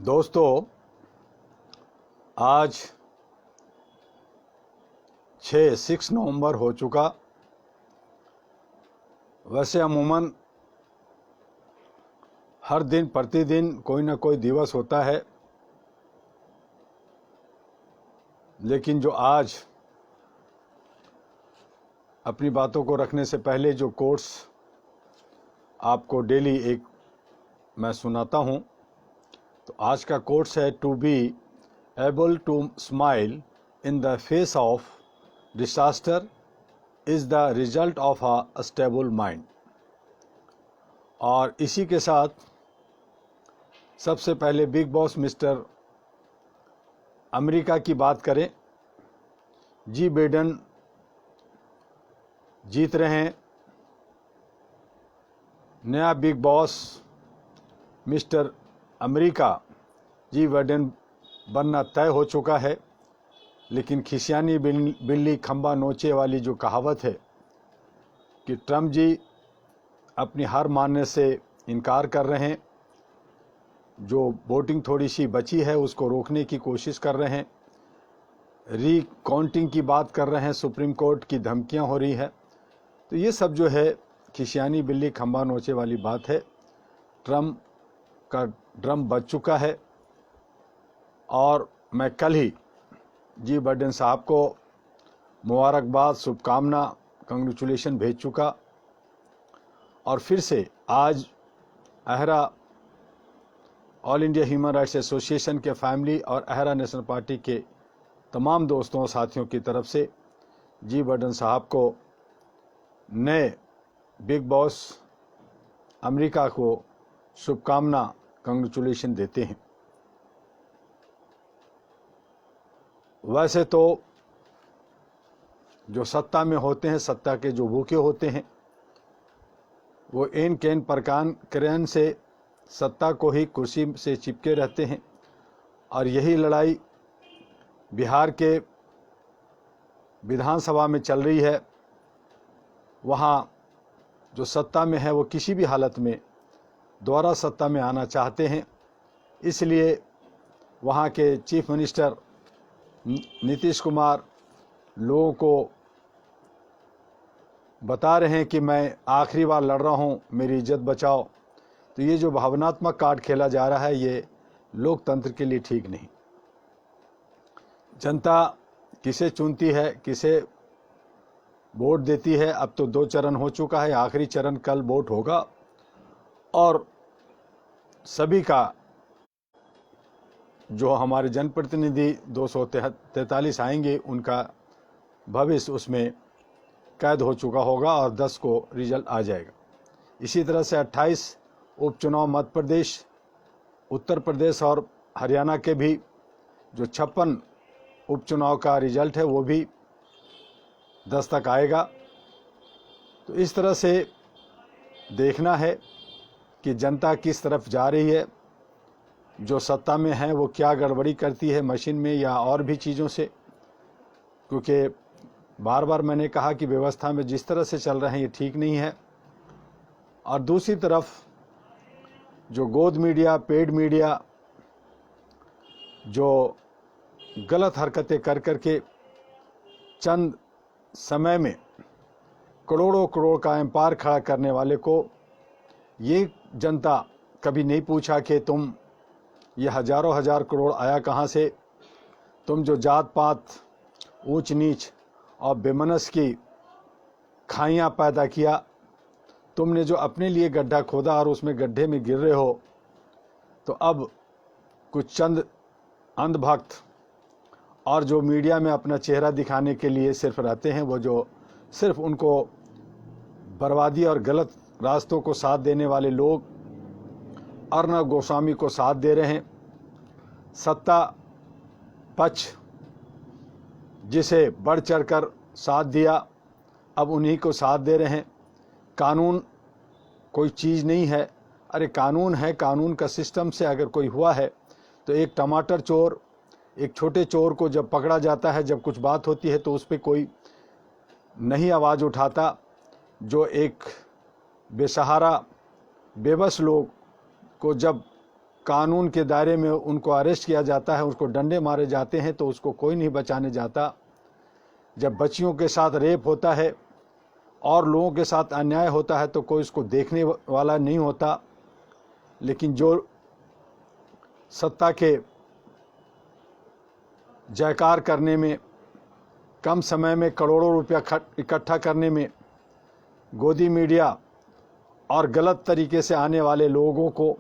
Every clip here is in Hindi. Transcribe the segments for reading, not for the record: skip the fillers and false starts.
दोस्तों, आज 6 नवंबर हो चुका। वैसे अमूमन हर दिन प्रतिदिन कोई ना कोई दिवस होता है, लेकिन जो आज अपनी बातों को रखने से पहले जो कोट्स आपको डेली एक मैं सुनाता हूँ, तो आज का कोट्स है, to be able to smile in the face of disaster is the result of a stable mind. और इसी के साथ सबसे पहले बिग बॉस मिस्टर अमेरिका की बात करें। जी बाइडेन जीत रहे हैं। नया बिग बॉस मिस्टर अमेरिका जी बाइडेन बनना तय हो चुका है। लेकिन खिसियानी बिल्ली खंबा नोचे वाली जो कहावत है कि ट्रम्प जी अपनी हार मानने से इनकार कर रहे हैं, जो वोटिंग थोड़ी सी बची है उसको रोकने की कोशिश कर रहे हैं, रीकाउंटिंग की बात कर रहे हैं, सुप्रीम कोर्ट की धमकियां हो रही है। तो ये सब जो है खिसियानी बिल्ली खंबा नोचे वाली बात है। ट्रम्प का ड्रम बज चुका है और मैं कल ही जी बाइडेन साहब को मुबारकबाद, शुभकामना, कंग्रेचुलेशन भेज चुका। और फिर से आज AHRA all India human rights association के फैमिली और अहरा नेशनल पार्टी के तमाम दोस्तों और साथियों की तरफ से जी बाइडेन साहब को नए बिग बॉस अमेरिका को शुभकामना, कंग्रेचुलेशन देते हैं। वैसे तो जो सत्ता में होते हैं, सत्ता के जो भूखे होते हैं, वो एन कैन प्रकान से सत्ता को ही कुर्सी से चिपके रहते हैं। और यही लड़ाई बिहार के विधानसभा में चल रही है। वहाँ जो सत्ता में है वो किसी भी हालत में दोबारा सत्ता में आना चाहते हैं। इसलिए वहाँ के चीफ मिनिस्टर नीतीश कुमार लोगों को बता रहे हैं कि मैं आखिरी बार लड़ रहा हूँ, मेरी इज्जत बचाओ। तो ये जो भावनात्मक कार्ड खेला जा रहा है, ये लोकतंत्र के लिए ठीक नहीं। जनता किसे चुनती है, किसे वोट देती है, अब तो 2 चरण हो चुका है, आखिरी चरण कल वोट होगा। और सभी का जो हमारे जनप्रतिनिधि 243 आएंगे, उनका भविष्य उसमें कैद हो चुका होगा और 10 को रिजल्ट आ जाएगा। इसी तरह से 28 उपचुनाव मध्य प्रदेश, उत्तर प्रदेश और हरियाणा के भी जो 56 उपचुनाव का रिजल्ट है वो भी 10 तक आएगा। तो इस तरह से देखना है कि जनता किस तरफ जा रही है, जो सत्ता में है वो क्या गड़बड़ी करती है मशीन में या और भी चीज़ों से। क्योंकि बार बार मैंने कहा कि व्यवस्था में जिस तरह से चल रहे हैं ये ठीक नहीं है। और दूसरी तरफ जो गोद मीडिया, पेड मीडिया जो गलत हरकतें कर करके चंद समय में करोड़ों करोड़ का एम्पायर खड़ा करने वाले को ये जनता कभी नहीं पूछा कि तुम ये हजारों हजार करोड़ आया कहाँ से। तुम जो जात पात, ऊंच नीच और बेमनस की खाइयाँ पैदा किया, तुमने जो अपने लिए गड्ढा खोदा और उसमें गड्ढे में गिर रहे हो, तो अब कुछ चंद अंधभक्त और जो मीडिया में अपना चेहरा दिखाने के लिए सिर्फ रहते हैं, वो जो सिर्फ उनको बर्बादी और गलत रास्तों को साथ देने वाले लोग अर्नब गोस्वामी को साथ दे रहे हैं। सत्ता पक्ष जिसे बढ़ चढ़कर साथ दिया, अब उन्हीं को साथ दे रहे हैं। कानून कोई चीज़ नहीं है। अरे कानून है, कानून का सिस्टम से अगर कोई हुआ है तो एक टमाटर चोर, एक छोटे चोर को जब पकड़ा जाता है, जब कुछ बात होती है तो उस पर कोई नहीं आवाज़ उठाता। जो एक बेसहारा बेबस लोग को जब कानून के दायरे में उनको अरेस्ट किया जाता है, उसको डंडे मारे जाते हैं तो उसको कोई नहीं बचाने जाता। जब बच्चियों के साथ रेप होता है और लोगों के साथ अन्याय होता है तो कोई उसको देखने वाला नहीं होता। लेकिन जो सत्ता के जयकार करने में, कम समय में करोड़ों रुपया इकट्ठा करने में गोदी मीडिया और गलत तरीके से आने वाले लोगों को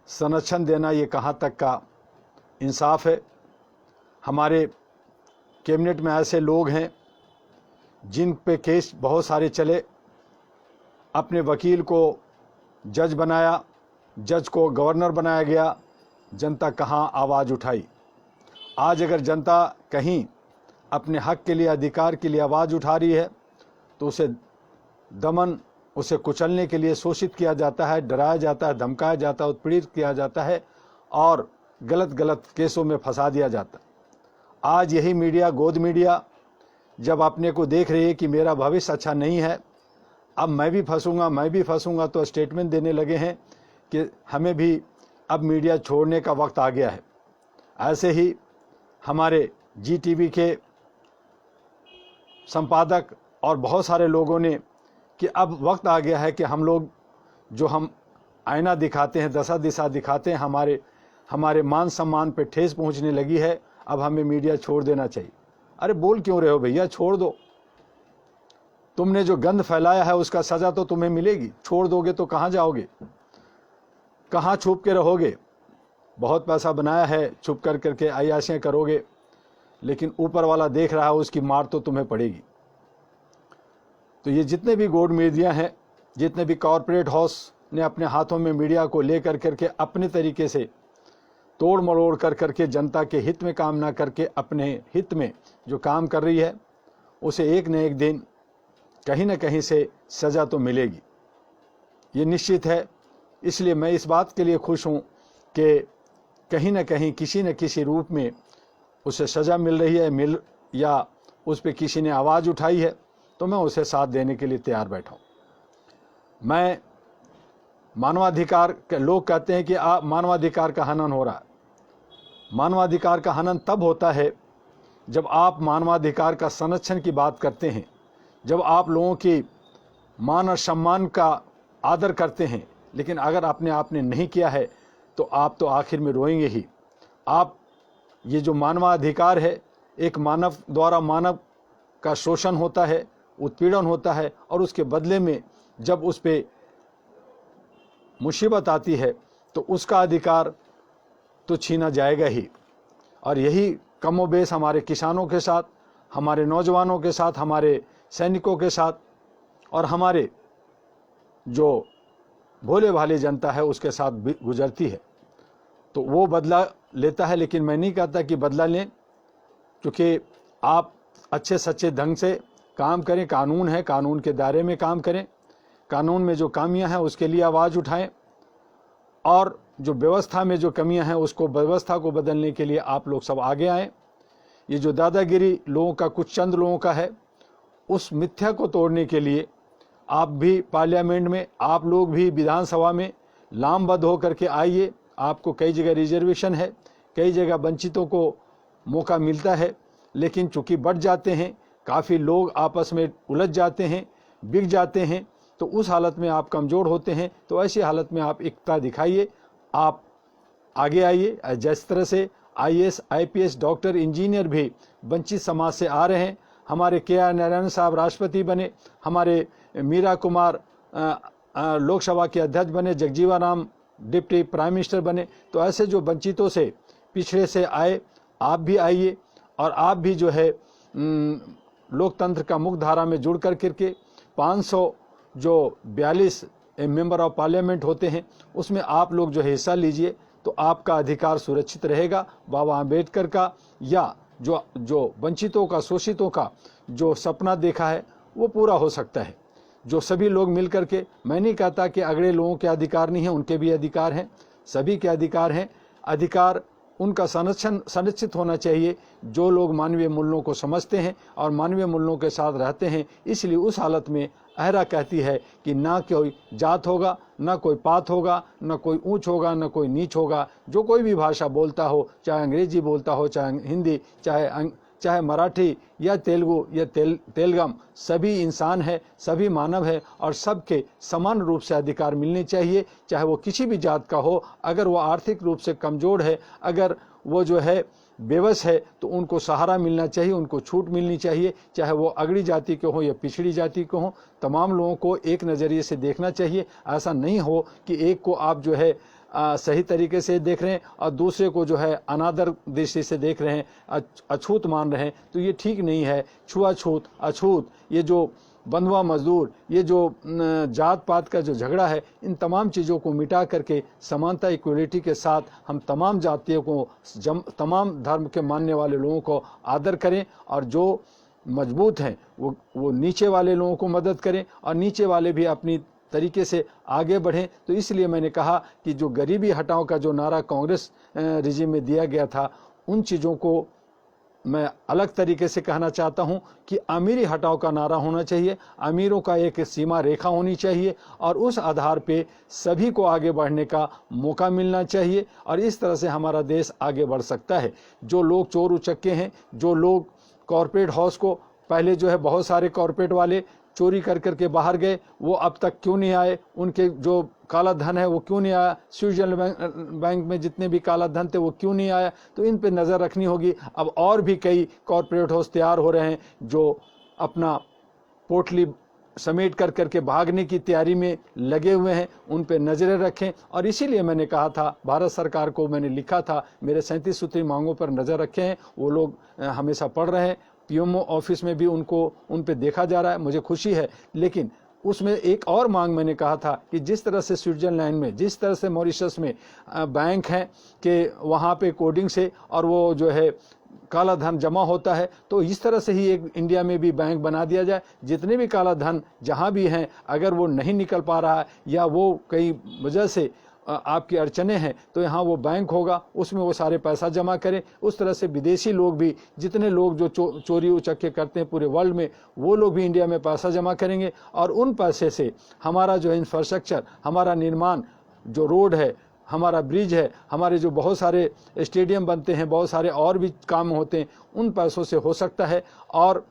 संरक्षण देना, ये कहाँ तक का इंसाफ है। हमारे कैबिनेट में ऐसे लोग हैं जिन पे केस बहुत सारे चले, अपने वकील को जज बनाया, जज को गवर्नर बनाया गया, जनता कहाँ आवाज़ उठाई। आज अगर जनता कहीं अपने हक के लिए, अधिकार के लिए आवाज़ उठा रही है तो उसे दमन, उसे कुचलने के लिए शोषित किया जाता है, डराया जाता है, धमकाया जाता है, उत्पीड़ित किया जाता है और गलत केसों में फंसा दिया जाता है। आज यही मीडिया, गोद मीडिया, जब अपने को देख रही है कि मेरा भविष्य अच्छा नहीं है, अब मैं भी फंसूंगा, तो स्टेटमेंट देने लगे हैं कि हमें भी अब मीडिया छोड़ने का वक्त आ गया है। ऐसे ही हमारे GTV के संपादक और बहुत सारे लोगों ने कि अब वक्त आ गया है कि हम लोग जो हम आईना दिखाते हैं, दशा दिशा दिखाते हैं, हमारे मान सम्मान पे ठेस पहुंचने लगी है, अब हमें मीडिया छोड़ देना चाहिए। अरे बोल क्यों रहे हो भैया, छोड़ दो। तुमने जो गंद फैलाया है उसका सजा तो तुम्हें मिलेगी। छोड़ दोगे तो कहाँ जाओगे, कहाँ छुप के रहोगे। बहुत पैसा बनाया है, छुप कर करके अय्याशियाँ करोगे, लेकिन ऊपर वाला देख रहा है, उसकी मार तो तुम्हें पड़ेगी। तो ये जितने भी गोड मीडिया हैं, जितने भी कॉरपोरेट हाउस ने अपने हाथों में मीडिया को ले कर करके अपने तरीके से तोड़ मरोड़ कर करके जनता के हित में काम ना करके अपने हित में जो काम कर रही है, उसे एक न एक दिन कहीं न कहीं से सज़ा तो मिलेगी, ये निश्चित है। इसलिए मैं इस बात के लिए खुश हूँ कि कहीं न कहीं किसी न किसी रूप में उसे सज़ा मिल रही है, या उस पर किसी ने आवाज़ उठाई है, तो मैं उसे साथ देने के लिए तैयार बैठा हूँ। मैं मानवाधिकार के लोग कहते हैं कि मानवाधिकार का हनन हो रहा है। मानवाधिकार का हनन तब होता है जब आप मानवाधिकार का संरक्षण की बात करते हैं, जब आप लोगों की मान और सम्मान का आदर करते हैं। लेकिन अगर आपने नहीं किया है तो आप तो आखिर में रोएंगे ही। आप ये जो मानवाधिकार है, एक मानव द्वारा मानव का शोषण होता है, उत्पीड़न होता है, और उसके बदले में जब उस पर मुसीबत आती है तो उसका अधिकार तो छीना जाएगा ही। और यही कमोबेश हमारे किसानों के साथ, हमारे नौजवानों के साथ, हमारे सैनिकों के साथ और हमारे जो भोले भाले जनता है उसके साथ भी गुजरती है। तो वो बदला लेता है, लेकिन मैं नहीं कहता कि बदला लें, क्योंकि आप अच्छे सच्चे ढंग से काम करें। कानून है, कानून के दायरे में काम करें, कानून में जो खामियां हैं उसके लिए आवाज़ उठाएं, और जो व्यवस्था में जो कमियां हैं उसको, व्यवस्था को बदलने के लिए आप लोग सब आगे आएँ। ये जो दादागिरी लोगों का, कुछ चंद लोगों का है, उस मिथ्या को तोड़ने के लिए आप भी पार्लियामेंट में, आप लोग भी विधानसभा में लामबद्ध होकर के आइए। आपको कई जगह रिजर्वेशन है, कई जगह वंचितों को मौका मिलता है, लेकिन चूंकि बढ़ जाते हैं, काफ़ी लोग आपस में उलझ जाते हैं, बिक जाते हैं, तो उस हालत में आप कमज़ोर होते हैं। तो ऐसी हालत में आप एकता दिखाइए, आप आगे आइए। जिस तरह से IAS, IPS, डॉक्टर, इंजीनियर भी वंचित समाज से आ रहे हैं। हमारे KR नारायण साहब राष्ट्रपति बने, हमारे मीरा कुमार लोकसभा के अध्यक्ष बने, Jagjivan Ram deputy prime minister बने। तो ऐसे जो वंचितों से, पिछड़े से आए, आप भी आइए, और आप भी जो है लोकतंत्र का मुख्य धारा में जुड़ कर करके 542 मेंबर ऑफ पार्लियामेंट होते हैं, उसमें आप लोग जो हिस्सा लीजिए, तो आपका अधिकार सुरक्षित रहेगा। बाबा आम्बेडकर का या जो वंचितों का, शोषितों का जो सपना देखा है वो पूरा हो सकता है। जो सभी लोग मिल करके, मैं नहीं कहता कि अगड़े लोगों के अधिकार नहीं हैं, उनके भी अधिकार हैं, सभी के अधिकार हैं। अधिकार उनका संरक्षित होना चाहिए जो लोग मानवीय मूल्यों को समझते हैं और मानवीय मूल्यों के साथ रहते हैं। इसलिए उस हालत में अहरा कहती है कि ना कोई जात होगा, ना कोई पात होगा, ना कोई ऊंच होगा, ना कोई नीच होगा। जो कोई भी भाषा बोलता हो, चाहे अंग्रेजी बोलता हो, चाहे हिंदी, चाहे मराठी या तेलुगु या तेलगम, सभी इंसान है, सभी मानव है और सबके समान रूप से अधिकार मिलने चाहिए। चाहे वो किसी भी जात का हो, अगर वो आर्थिक रूप से कमज़ोर है, अगर वो जो है बेबस है, तो उनको सहारा मिलना चाहिए, उनको छूट मिलनी चाहिए। चाहे वो अगड़ी जाति के हों या पिछड़ी जाति के हों, तमाम लोगों को एक नज़रिए से देखना चाहिए। ऐसा नहीं हो कि एक को आप जो है सही तरीके से देख रहे हैं और दूसरे को जो है अनादर दृष्टि से देख रहे हैं, अछूत मान रहे हैं, तो ये ठीक नहीं है। छुआछूत, अछूत, ये जो बंधुआ मजदूर, ये जो जात पात का जो झगड़ा है, इन तमाम चीज़ों को मिटा करके समानता, इक्वलिटी के साथ हम तमाम जातियों को, तमाम धर्म के मानने वाले लोगों को आदर करें और जो मजबूत हैं वो नीचे वाले लोगों को मदद करें और नीचे वाले भी अपनी तरीके से आगे बढ़ें। तो इसलिए मैंने कहा कि जो गरीबी हटाओ का जो नारा कांग्रेस रिजीम में दिया गया था, उन चीज़ों को मैं अलग तरीके से कहना चाहता हूं कि अमीरी हटाओ का नारा होना चाहिए। अमीरों का एक सीमा रेखा होनी चाहिए और उस आधार पे सभी को आगे बढ़ने का मौका मिलना चाहिए और इस तरह से हमारा देश आगे बढ़ सकता है। जो लोग चोर उचक्के हैं, जो लोग कॉरपोरेट हाउस को, पहले जो है बहुत सारे कॉरपोरेट वाले चोरी कर करके बाहर गए, वो अब तक क्यों नहीं आए? उनके जो काला धन है वो क्यों नहीं आया? स्विट्जरलैंड बैंक में जितने भी काला धन थे वो क्यों नहीं आया? तो इन पे नज़र रखनी होगी। अब और भी कई कॉरपोरेट हाउस तैयार हो रहे हैं जो अपना पोटली समेट कर करके भागने की तैयारी में लगे हुए हैं, उन पे नज़रें रखें। और इसीलिए मैंने कहा था, भारत सरकार को मैंने लिखा था, मेरे 37 सूत्री मांगों पर नज़र रखे हैं, वो लोग हमेशा पढ़ रहे हैं। पीएमओ ऑफिस में भी उन पे देखा जा रहा है, मुझे खुशी है। लेकिन उसमें एक और मांग मैंने कहा था कि जिस तरह से स्विट्जरलैंड में, जिस तरह से मॉरिशस में बैंक हैं कि वहाँ पे कोडिंग से और वो जो है काला धन जमा होता है, तो इस तरह से ही एक इंडिया में भी बैंक बना दिया जाए। जितने भी काला धन जहाँ भी हैं, अगर वो नहीं निकल पा रहा है या वो कई वजह से आपकी अड़चने हैं, तो यहाँ वो बैंक होगा, उसमें वो सारे पैसा जमा करें। उस तरह से विदेशी लोग भी, जितने लोग जो चोरी उचक्के करते हैं पूरे वर्ल्ड में, वो लोग भी इंडिया में पैसा जमा करेंगे और उन पैसे से हमारा जो इंफ्रास्ट्रक्चर, हमारा निर्माण, जो रोड है, हमारा ब्रिज है, हमारे जो बहुत सारे स्टेडियम बनते हैं, बहुत सारे और भी काम होते हैं, उन पैसों से हो सकता है। और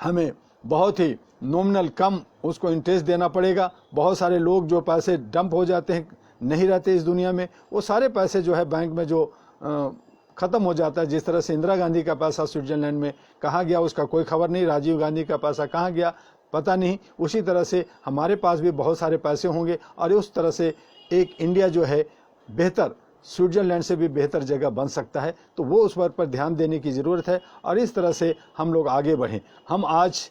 हमें बहुत ही नॉमिनल कम उसको इंटरेस्ट देना पड़ेगा। बहुत सारे लोग जो पैसे डंप हो जाते हैं, नहीं रहते इस दुनिया में, वो सारे पैसे जो है बैंक में जो ख़त्म हो जाता है। जिस तरह से इंदिरा गांधी का पैसा स्विट्जरलैंड में कहाँ गया उसका कोई खबर नहीं, राजीव गांधी का पैसा कहाँ गया पता नहीं। उसी तरह से हमारे पास भी बहुत सारे पैसे होंगे और उस तरह से एक इंडिया जो है बेहतर, स्विट्जरलैंड से भी बेहतर जगह बन सकता है। तो वो उस पर ध्यान देने की ज़रूरत है और इस तरह से हम लोग आगे बढ़ें। हम आज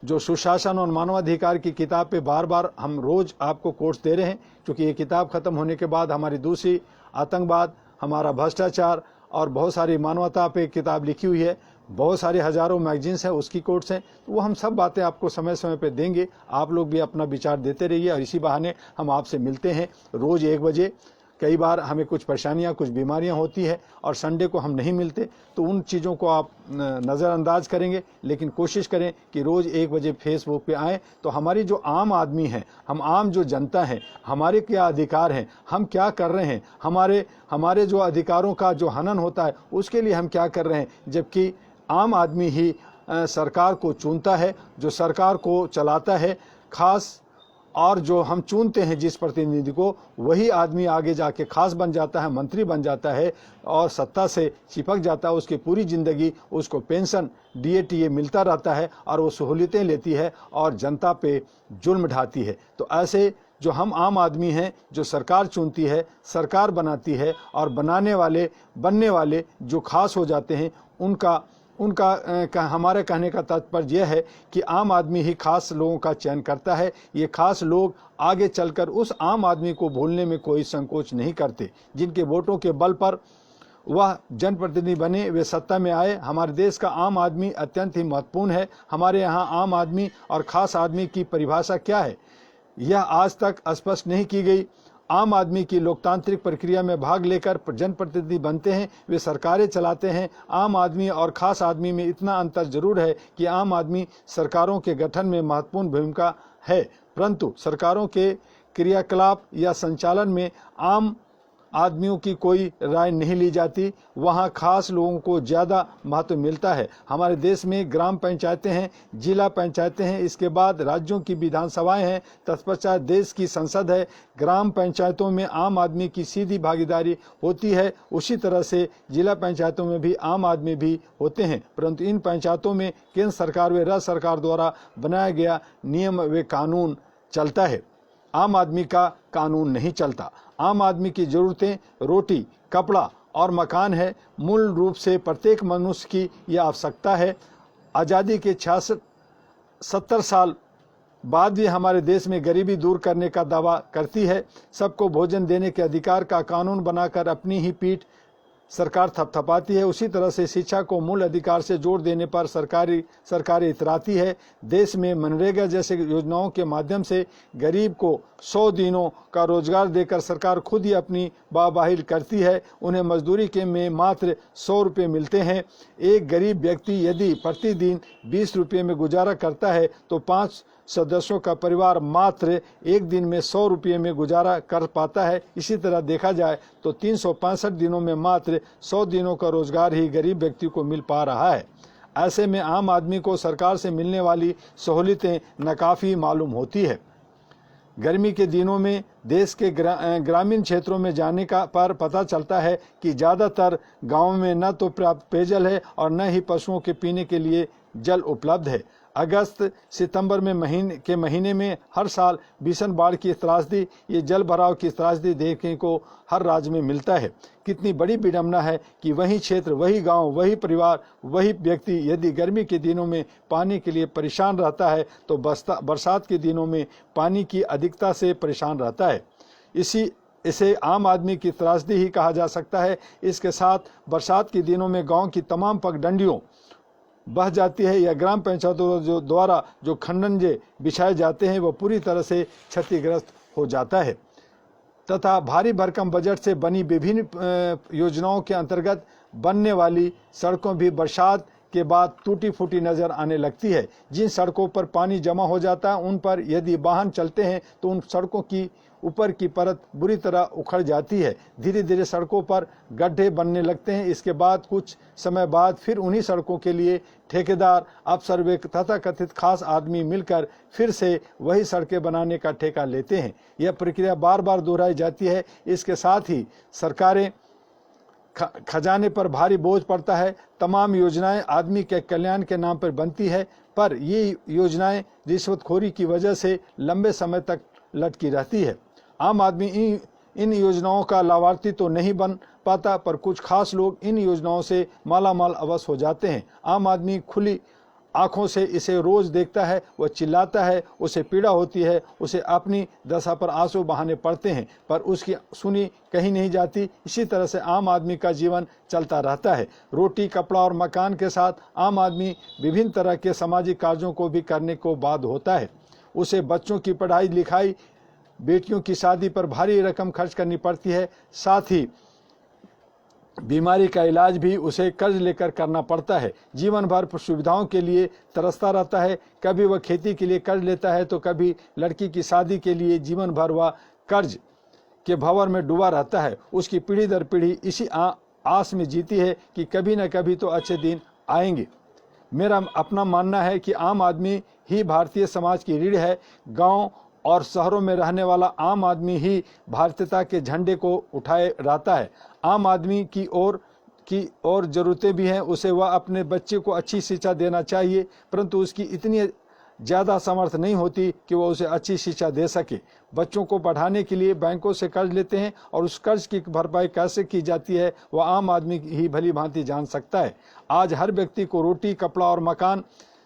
जो सुशासन और मानवाधिकार की किताब पे बार बार हम रोज़ आपको कोट्स दे रहे हैं, क्योंकि ये किताब ख़त्म होने के बाद हमारी दूसरी आतंकवाद, हमारा भ्रष्टाचार और बहुत सारी मानवता पे किताब लिखी हुई है, बहुत सारे हज़ारों मैगजीन्स हैं, उसकी कोट्स हैं। तो वो हम सब बातें आपको समय समय पे देंगे। आप लोग भी अपना विचार देते रहिए और इसी बहाने हम आपसे मिलते हैं रोज़ 1 बजे। कई बार हमें कुछ परेशानियां, कुछ बीमारियां होती है और संडे को हम नहीं मिलते, तो उन चीज़ों को आप नज़रअंदाज करेंगे, लेकिन कोशिश करें कि रोज़ 1 बजे फेसबुक पे आएँ। तो हमारी जो आम आदमी है, हम आम जो जनता है, हमारे क्या अधिकार हैं, हम क्या कर रहे हैं, हमारे जो अधिकारों का जो हनन होता है उसके लिए हम क्या कर रहे हैं, जबकि आम आदमी ही सरकार को चुनता है, जो सरकार को चलाता है खास, और जो हम चुनते हैं जिस प्रतिनिधि को, वही आदमी आगे जाके खास बन जाता है, मंत्री बन जाता है और सत्ता से चिपक जाता है। उसकी पूरी ज़िंदगी उसको पेंशन, DA मिलता रहता है और वो सहूलियतें लेती है और जनता पे जुल्म ढाती है। तो ऐसे जो हम आम आदमी हैं, जो सरकार चुनती है, सरकार बनाती है और बनने वाले जो खास हो जाते हैं, उनका हमारे कहने का तात्पर्य यह है कि आम आदमी ही खास लोगों का चयन करता है। ये खास लोग आगे चलकर उस आम आदमी को भूलने में कोई संकोच नहीं करते, जिनके वोटों के बल पर वह जनप्रतिनिधि बने, वे सत्ता में आए। हमारे देश का आम आदमी अत्यंत ही महत्वपूर्ण है। हमारे यहाँ आम आदमी और खास आदमी की परिभाषा क्या है, यह आज तक स्पष्ट नहीं की गई। आम आदमी की लोकतांत्रिक प्रक्रिया में भाग लेकर जनप्रतिनिधि बनते हैं, वे सरकारें चलाते हैं। आम आदमी और खास आदमी में इतना अंतर जरूर है कि आम आदमी सरकारों के गठन में महत्वपूर्ण भूमिका है, परंतु सरकारों के क्रियाकलाप या संचालन में आम आदमियों की कोई राय नहीं ली जाती, वहाँ खास लोगों को ज़्यादा महत्व मिलता है। हमारे देश में ग्राम पंचायतें हैं, जिला पंचायतें हैं, इसके बाद राज्यों की विधानसभाएं हैं, तत्पश्चात देश की संसद है। ग्राम पंचायतों में आम आदमी की सीधी भागीदारी होती है, उसी तरह से जिला पंचायतों में भी आम आदमी भी होते हैं, परंतु इन पंचायतों में केंद्र सरकार व राज्य सरकार द्वारा बनाया गया नियम व कानून चलता है, आम आदमी का कानून नहीं चलता। आम आदमी की ज़रूरतें रोटी, कपड़ा और मकान है। मूल रूप से प्रत्येक मनुष्य की यह आवश्यकता है। आज़ादी के 66-70 साल बाद भी हमारे देश में गरीबी दूर करने का दावा करती है। सबको भोजन देने के अधिकार का कानून बनाकर अपनी ही पीठ सरकार थपथपाती है। उसी तरह से शिक्षा को मूल अधिकार से जोड़ देने पर सरकार इतराती है। देश में मनरेगा जैसे योजनाओं के माध्यम से गरीब को 100 दिनों का रोजगार देकर सरकार खुद ही अपनी वाहवाही करती है। उन्हें मजदूरी के में मात्र 100 रुपये मिलते हैं। एक गरीब व्यक्ति यदि प्रतिदिन 20 रुपये में गुजारा करता है तो 5 सदस्यों का परिवार मात्र एक दिन में 100 रुपये में गुजारा कर पाता है। इसी तरह देखा जाए तो 365 दिनों में मात्र 100 दिनों का रोजगार ही गरीब व्यक्ति को मिल पा रहा है। ऐसे में आम आदमी को सरकार से मिलने वाली सहूलियतें नाकाफी मालूम होती है। गर्मी के दिनों में देश के ग्रामीण क्षेत्रों में जाने का पर पता चलता है कि ज़्यादातर गाँवों में न तो पर्याप्त पेयजल है और न ही पशुओं के पीने के लिए जल उपलब्ध है। अगस्त सितंबर में महीने में हर साल भीषण बाढ़ की त्रासदी, ये जल भराव की त्रासदी देखने को हर राज्य में मिलता है। कितनी बड़ी विडंबना है कि वही क्षेत्र, वही गांव, वही परिवार, वही व्यक्ति यदि गर्मी के दिनों में पानी के लिए परेशान रहता है तो बरसात के दिनों में पानी की अधिकता से परेशान रहता है। इसे आम आदमी की त्रासदी ही कहा जा सकता है। इसके साथ बरसात के दिनों में गाँव की तमाम पगडंडियों बह जाती है या ग्राम पंचायतों द्वारा जो खंडंजे बिछाए जाते हैं वो पूरी तरह से क्षतिग्रस्त हो जाता है तथा भारी भरकम बजट से बनी विभिन्न योजनाओं के अंतर्गत बनने वाली सड़कों भी बरसात के बाद टूटी फूटी नजर आने लगती है। जिन सड़कों पर पानी जमा हो जाता है उन पर यदि वाहन चलते हैं तो उन सड़कों की ऊपर की परत बुरी तरह उखड़ जाती है। धीरे धीरे सड़कों पर गड्ढे बनने लगते हैं। इसके बाद कुछ समय बाद फिर उन्हीं सड़कों के लिए ठेकेदार, अफसर व तथाकथित खास आदमी मिलकर फिर से वही सड़कें बनाने का ठेका लेते हैं। यह प्रक्रिया बार बार दोहराई जाती है। इसके साथ ही सरकारें खजाने पर भारी बोझ पड़ता है। तमाम योजनाएं आदमी के कल्याण के नाम पर बनती है, पर ये योजनाएं रिश्वतखोरी की वजह से लंबे समय तक लटकी रहती है। आम आदमी इन योजनाओं का लाभार्थी तो नहीं बन पाता, पर कुछ खास लोग इन योजनाओं से मालामाल अवश्य हो जाते हैं। आम आदमी खुली आंखों से इसे रोज देखता है, वह चिल्लाता है, उसे पीड़ा होती है, उसे अपनी दशा पर आंसू बहाने पड़ते हैं, पर उसकी सुनी कहीं नहीं जाती। इसी तरह से आम आदमी का जीवन चलता रहता है। रोटी, कपड़ा और मकान के साथ आम आदमी विभिन्न तरह के सामाजिक कार्यों को भी करने को बाध्य होता है। उसे बच्चों की पढ़ाई लिखाई, बेटियों की शादी पर भारी रकम खर्च करनी पड़ती है। साथ ही बीमारी का इलाज भी उसे कर्ज लेकर करना पड़ता है। जीवन भर सुविधाओं के लिए तरसता रहता है। कभी वह खेती के लिए कर्ज लेता है तो कभी लड़की की शादी के लिए जीवन भर वह कर्ज के भंवर में डूबा रहता है। उसकी पीढ़ी दर पीढ़ी इसी आस में जीती है कि कभी न कभी तो अच्छे दिन आएंगे। मेरा अपना मानना है कि आम आदमी ही भारतीय समाज की रीढ़ है। गांव और शहरों में रहने वाला आम आदमी ही भारतीयता के झंडे को उठाए रहता है। आम आदमी की और ज़रूरतें भी हैं। उसे वह अपने बच्चे को अच्छी शिक्षा देना चाहिए, परंतु उसकी इतनी ज़्यादा सामर्थ्य नहीं होती कि वह उसे अच्छी शिक्षा दे सके। बच्चों को पढ़ाने के लिए बैंकों से कर्ज लेते हैं और उस कर्ज की भरपाई कैसे की जाती है वह आम आदमी ही भली भांति जान सकता है। आज हर व्यक्ति को रोटी, कपड़ा और मकान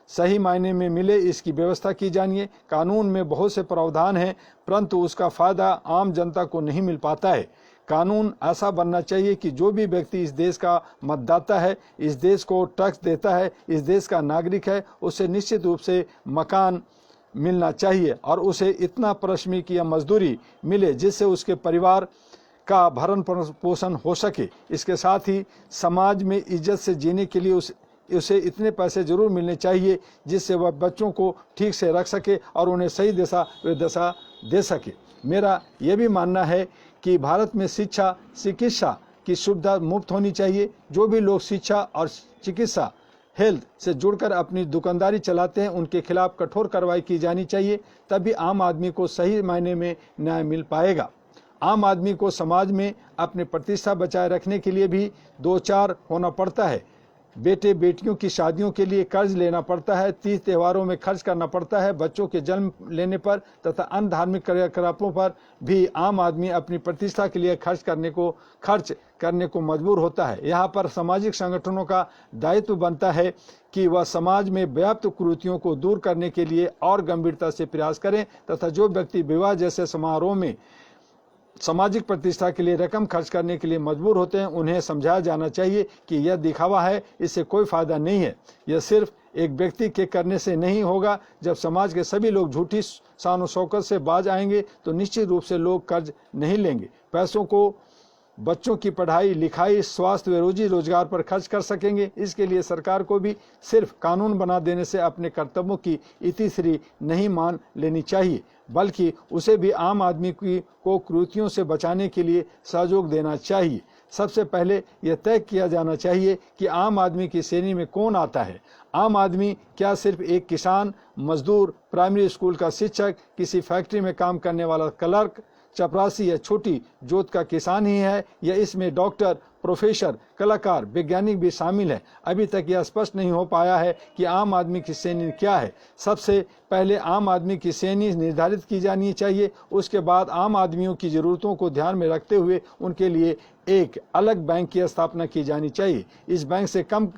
सही मायने में मिले, इसकी व्यवस्था की जानिए। कानून में बहुत से प्रावधान हैं, परंतु उसका फ़ायदा आम जनता को नहीं मिल पाता है। कानून ऐसा बनना चाहिए कि जो भी व्यक्ति इस देश का मतदाता है, इस देश को टैक्स देता है, इस देश का नागरिक है, उसे निश्चित रूप से मकान मिलना चाहिए और उसे इतना पारिश्रमिक या मजदूरी मिले जिससे उसके परिवार का भरण पोषण हो सके। इसके साथ ही समाज में इज्जत से जीने के लिए उसे इतने पैसे जरूर मिलने चाहिए जिससे वह बच्चों को ठीक से रख सके और उन्हें सही दिशा दे सके। मेरा यह भी मानना है कि भारत में शिक्षा चिकित्सा की सुविधा मुफ्त होनी चाहिए। जो भी लोग शिक्षा और चिकित्सा हेल्थ से जुड़कर अपनी दुकानदारी चलाते हैं उनके खिलाफ कठोर कार्रवाई की जानी चाहिए, तभी आम आदमी को सही मायने में न्याय मिल पाएगा। आम आदमी को समाज में अपनी प्रतिष्ठा बचाए रखने के लिए भी दो चार होना पड़ता है। बेटे बेटियों की शादियों के लिए कर्ज लेना पड़ता है, तीज त्योहारों में खर्च करना पड़ता है, बच्चों के जन्म लेने पर तथा अन्य धार्मिक क्रियाकलापों पर भी आम आदमी अपनी प्रतिष्ठा के लिए खर्च करने को मजबूर होता है। यहाँ पर सामाजिक संगठनों का दायित्व बनता है कि वह समाज में व्याप्त कुरीतियों को दूर करने के लिए और गंभीरता से प्रयास करें तथा जो व्यक्ति विवाह जैसे समारोह में सामाजिक प्रतिष्ठा के लिए रकम खर्च करने के लिए मजबूर होते हैं उन्हें समझाया जाना चाहिए कि यह दिखावा है, इससे कोई फायदा नहीं है। यह सिर्फ एक व्यक्ति के करने से नहीं होगा। जब समाज के सभी लोग झूठी शान शौकत से बाज आएंगे तो निश्चित रूप से लोग कर्ज नहीं लेंगे, पैसों को बच्चों की पढ़ाई लिखाई स्वास्थ्य व रोजी रोजगार पर खर्च कर सकेंगे। इसके लिए सरकार को भी सिर्फ कानून बना देने से अपने कर्तव्यों की इतिश्री नहीं मान लेनी चाहिए, बल्कि उसे भी आम आदमी को कुरीतियों से बचाने के लिए सहयोग देना चाहिए। सबसे पहले यह तय किया जाना चाहिए कि आम आदमी की श्रेणी में कौन आता है। आम आदमी क्या सिर्फ एक किसान, मजदूर, प्राइमरी स्कूल का शिक्षक, किसी फैक्ट्री में काम करने वाला क्लर्क, चपरासी या छोटी जोत का किसान ही है, या इसमें डॉक्टर, प्रोफेसर, कलाकार, वैज्ञानिक भी शामिल है? अभी तक यह स्पष्ट नहीं हो पाया है कि आम आदमी की श्रेणी क्या है। सबसे पहले आम आदमी की श्रेणी निर्धारित की जानी चाहिए। उसके बाद आम आदमियों की ज़रूरतों को ध्यान में रखते हुए उनके लिए एक अलग बैंक की स्थापना की जानी चाहिए। इस बैंक से कम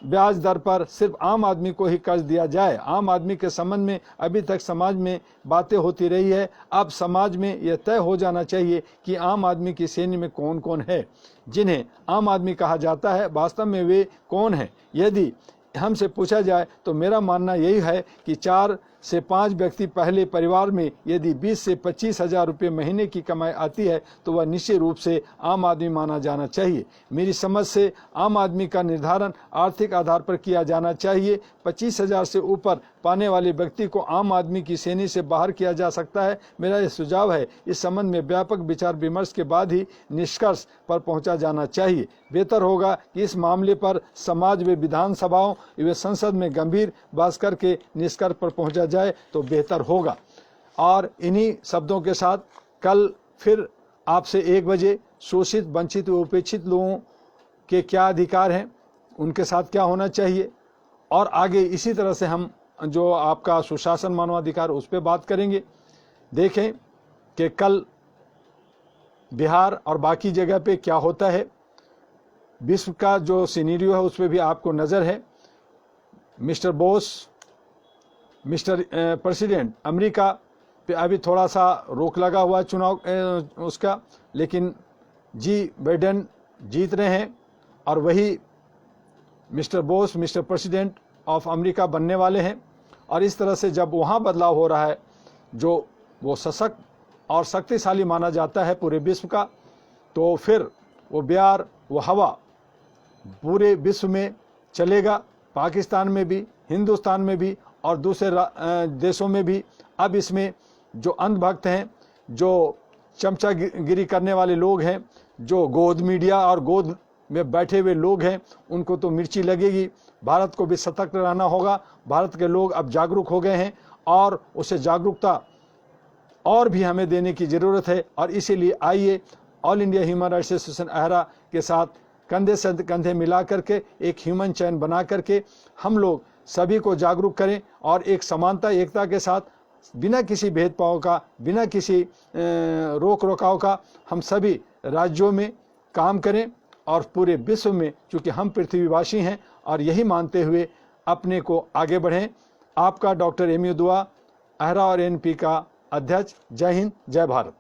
ब्याज दर पर सिर्फ आम आदमी को ही कर्ज दिया जाए। आम आदमी के संबंध में अभी तक समाज में बातें होती रही है, अब समाज में यह तय हो जाना चाहिए कि आम आदमी की श्रेणी में कौन कौन है। जिन्हें आम आदमी कहा जाता है वास्तव में वे कौन है? यदि हमसे पूछा जाए तो मेरा मानना यही है कि 4 से 5 व्यक्ति पहले परिवार में यदि 20 से 25 हजार रुपये महीने की कमाई आती है तो वह निश्चित रूप से आम आदमी माना जाना चाहिए। मेरी समझ से आम आदमी का निर्धारण आर्थिक आधार पर किया जाना चाहिए। 25 हजार से ऊपर पाने वाले व्यक्ति को आम आदमी की श्रेणी से बाहर किया जा सकता है। मेरा यह सुझाव है, इस संबंध में व्यापक विचार विमर्श के बाद ही निष्कर्ष पर पहुंचा जाना चाहिए। बेहतर होगा कि इस मामले पर समाज व विधानसभाओं व संसद में गंभीर बहस करके निष्कर्ष पर पहुंचा जाए तो बेहतर होगा। और इन्हीं शब्दों के साथ कल फिर आपसे 1 बजे शोषित, वंचित व उपेक्षित लोगों के क्या अधिकार हैं, उनके साथ क्या होना चाहिए, और आगे इसी तरह से हम जो आपका सुशासन मानवाधिकार उस पर बात करेंगे। देखें कि कल बिहार और बाकी जगह पे क्या होता है। विश्व का जो सिनेरियो है उस पर भी आपको नज़र है। Mister Bose, mister president America पे अभी थोड़ा सा रोक लगा हुआ चुनाव उसका, लेकिन जी बाइडेन जीत रहे हैं और वही mister Bose mister president of America बनने वाले हैं। और इस तरह से जब वहाँ बदलाव हो रहा है जो वो सशक्त और शक्तिशाली माना जाता है पूरे विश्व का, तो फिर वो प्यार वो हवा पूरे विश्व में चलेगा, पाकिस्तान में भी, हिंदुस्तान में भी और दूसरे देशों में भी। अब इसमें जो अंधभक्त हैं, जो चमचागिरी करने वाले लोग हैं, जो गोद मीडिया और गोद में बैठे हुए लोग हैं, उनको तो मिर्ची लगेगी। भारत को भी सतर्क रहना होगा। भारत के लोग अब जागरूक हो गए हैं और उसे जागरूकता और भी हमें देने की ज़रूरत है। और इसीलिए आइए all India human rights association AHRA के साथ कंधे से कंधे मिला करके एक ह्यूमन चैन बना करके हम लोग सभी को जागरूक करें और एक समानता एकता के साथ बिना किसी भेदभाव का, बिना किसी रोक रोकाव का हम सभी राज्यों में काम करें और पूरे विश्व में, चूँकि हम पृथ्वीवासी हैं और यही मानते हुए अपने को आगे बढ़ें। आपका डॉक्टर एम यू दुआ, अहरा और एनपी का अध्यक्ष। जय हिंद, जय भारत।